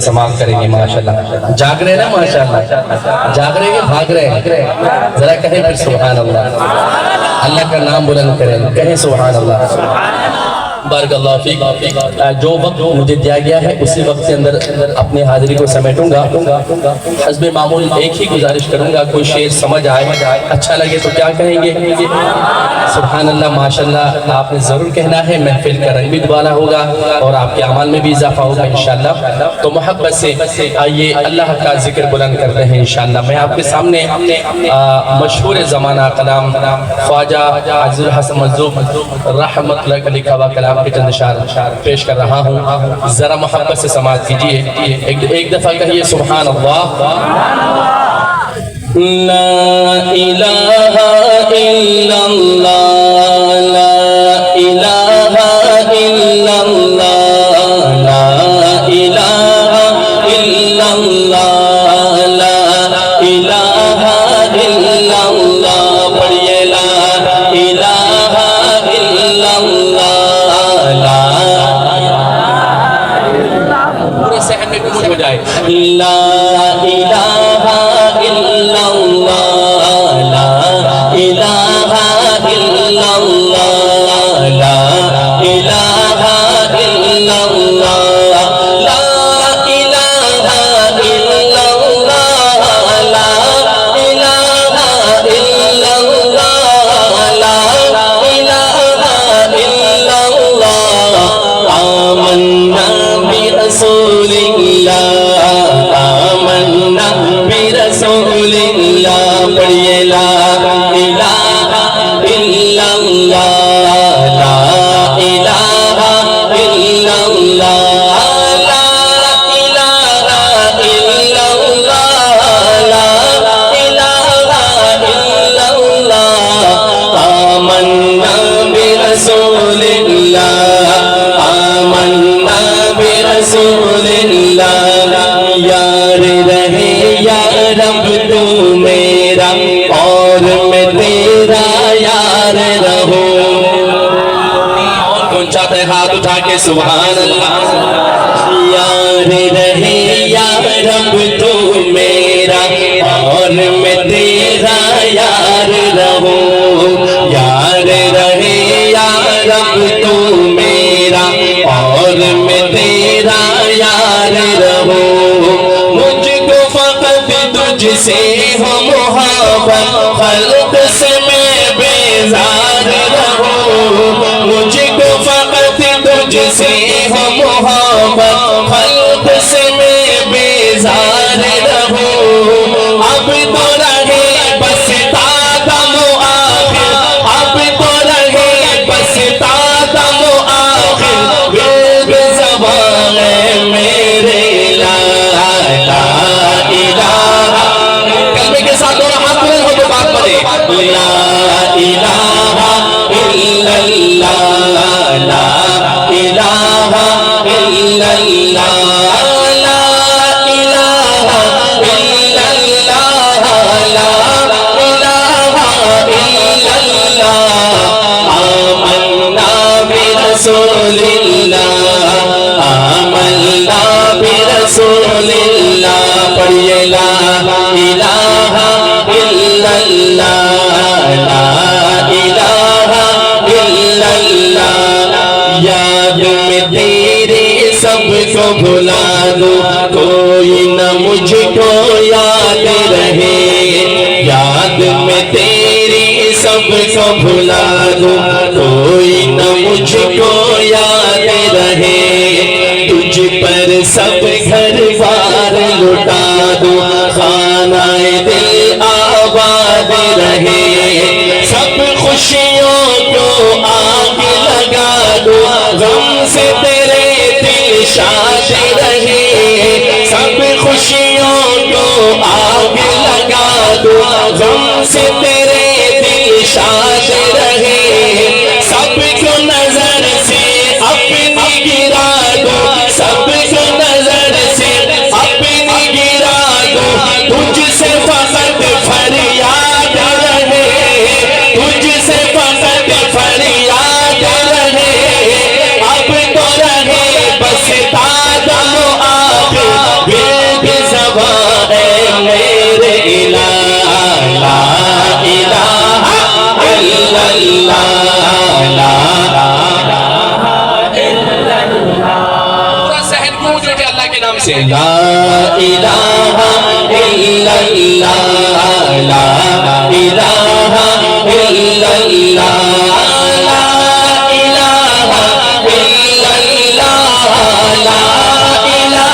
समाप्त करेंगे माशाल्लाह। जाग रहे ना माशाल्लाह, जाग रहे हैं भाग रहे हैं, जरा कहें फिर सुभान अल्लाह, अल्लाह का नाम बुलंद करें, कहें सुभान अल्लाह। बारकल्लाहु फीक। जो वक्त मुझे दिया गया है उसी वक्त के अंदर अपनी हाजिरी को समेटूंगा। हस्बे मामूल एक ही गुजारिश करूंगा, कोई शेर समझ आए अच्छा लगे तो क्या कहेंगे सुभान अल्लाह माशाल्लाह आपने ज़रूर कहना है। महफिल का रंग भी दुबारा होगा और आपके अमाल में भी इजाफा होगा इंशाअल्लाह। तो मोहब्बत से आइए अल्लाह का जिक्र बुलंद करते हैं इंशाअल्लाह। मैं आपके सामने मशहूर ज़माना कलाम ख्वाजा अज़ीज़ुल हसन मज़लूम रहमतुल्लाह का लिखा हुआ कलाम के चंद अशार पेश कर रहा हूँ। ज़रा मोहब्बत से समाअत कीजिए। एक दफ़ा कहिए सुभान अल्लाह। ला इलाहा इल्लल्लाह, ला इलाहा इल्लल्लाह, ला इलाहा इल्लल्लाह, ला इलाहा इल्लल्लाह। पढ़िए ला इलाहा इल्लल्लाह, ला पूरे सहन में गूंज हो जाए ला इलाहा इल्लल्लाह, ला इलाहा इल्लल्लाह, ला इलाहा इल्लल्लाह, ला इलाहा इल्लल्लाह, ला इलाहा इल्लल्लाह, ला इलाहा इल्लल्लाह। आमन्ना बिरसूलिल्लाह, आमन्ना बिरसूलिल्लाह। पढ़िए ला इलाहा इल्लल्लाह, ला इलाहा इल्लल्लाह, ला इलाहा इल्लल्लाह, ला इलाहा इल्लल्लाह। आमन्ना बिरसूलिल्लाह, आमन्ना बिरसूलिल्लाह। यार रहे या रब तू मेरा और मैं तेरा यार रहूं। और कौन चाहता है हाथ उठा के सुभान अल्लाह। यार रहे या रब तू मेरा और मैं तेरा यार रहूं। यार रहे या रब तू मेरा और मैं तेरा यार रहूं। मुझको फकत तुझसे हो मोहब्बत, खल्क से मैं बेजार रहूं। मुझको फकत तुझसे हो मोहब्बत, खल्क से मैं बेजार रहूं। अब तो रहे बस तादमो आखिर, अब तो रहे बस तादमो आखिर, विर्द ज़बान मेरे ला इलाहा। कलमे के साथ दोनों हाथ बुलंद हो तो बात पढ़े ला इलाहा इल्लल्लाह, ला इलाहा इल्लल्लाह, ला इलाहा इल्लल्लाह, ला इलाहा इल्लल्लाह। आमन्ना बिरसूलिल्लाह, आमन्ना बिरसूलिल्लाह। पढ़िए ला इलाहा इल्लल्लाह, ला इलाहा इल्लल्लाह। याद में तेरे सबको भुला दूं, कोई न मुझको याद रहे। याद में तेरी सबको भुला दूं, कोई न मुझको याद रहे। तुझ पर सब घर बार लुटा दूं, खानाए दिल आबाद रहे। सब खुशियों को आग लगा दूं, गम से तेरे दिल शाद रहे। सब खुशियों को आग लगा दूं, गम से तेरे दिल शाद रहे। सबको नजर से अपनी गिरा दूं, सबको नजर से अपनी गिरा दूं। तुझसे फकत फरियाद रहे, तुझसे फकत फरियाद रहे। अब तो रहे बस तादमो आखिर, کے نام سے لا الہ الا اللہ لا الہ الا اللہ لا الہ الا اللہ لا الہ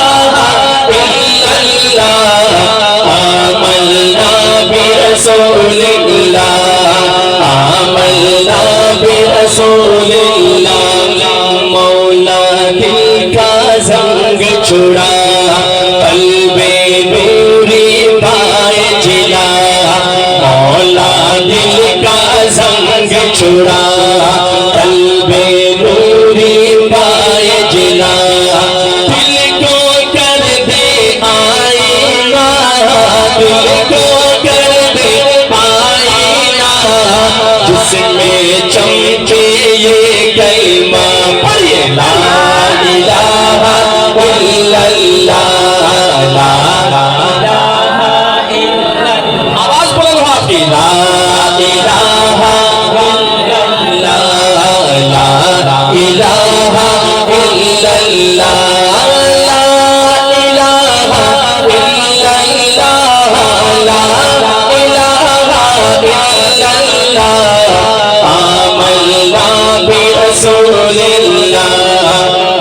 الا اللہ آمنا برسول اللہ آمنا برسول اللہ مولا دل کا زنگ چھڑا قلب نوری پائے جلا مولا دل کا زنگ چھڑا قلب نوری پائے جلا دل کو کر دے آئینہ دل کو کر دے آئینہ جس میں چمکے یہ کلمہ پڑھیے لا الہ الا اللہ لا الہ الا اللہ آواز بلند ہو آپ کی لا الہ الا اللہ لا الہ الا اللہ لا الہ الا اللہ لا الہ الا اللہ آمنا برسول اللہ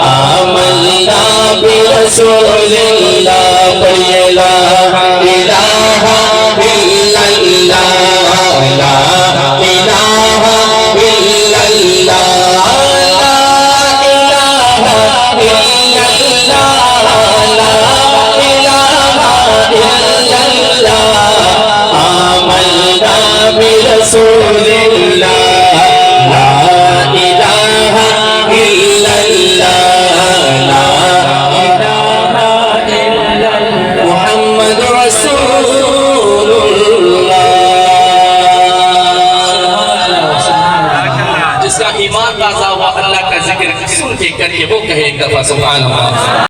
آمنا برسول اللہ پڑھیے لا الہ الا اللہ لا الہ الا اللہ لا الہ الا اللہ لا الہ الا اللہ آمنا برسول اللہ لا الہ الا اللہ لا الہ الا اللہ محمد رسول اللہ جس کا ایمان تازہ ہوا اللہ کا ذکر سن کے کر کے وہ کہے ایک دفعہ سبحان اللہ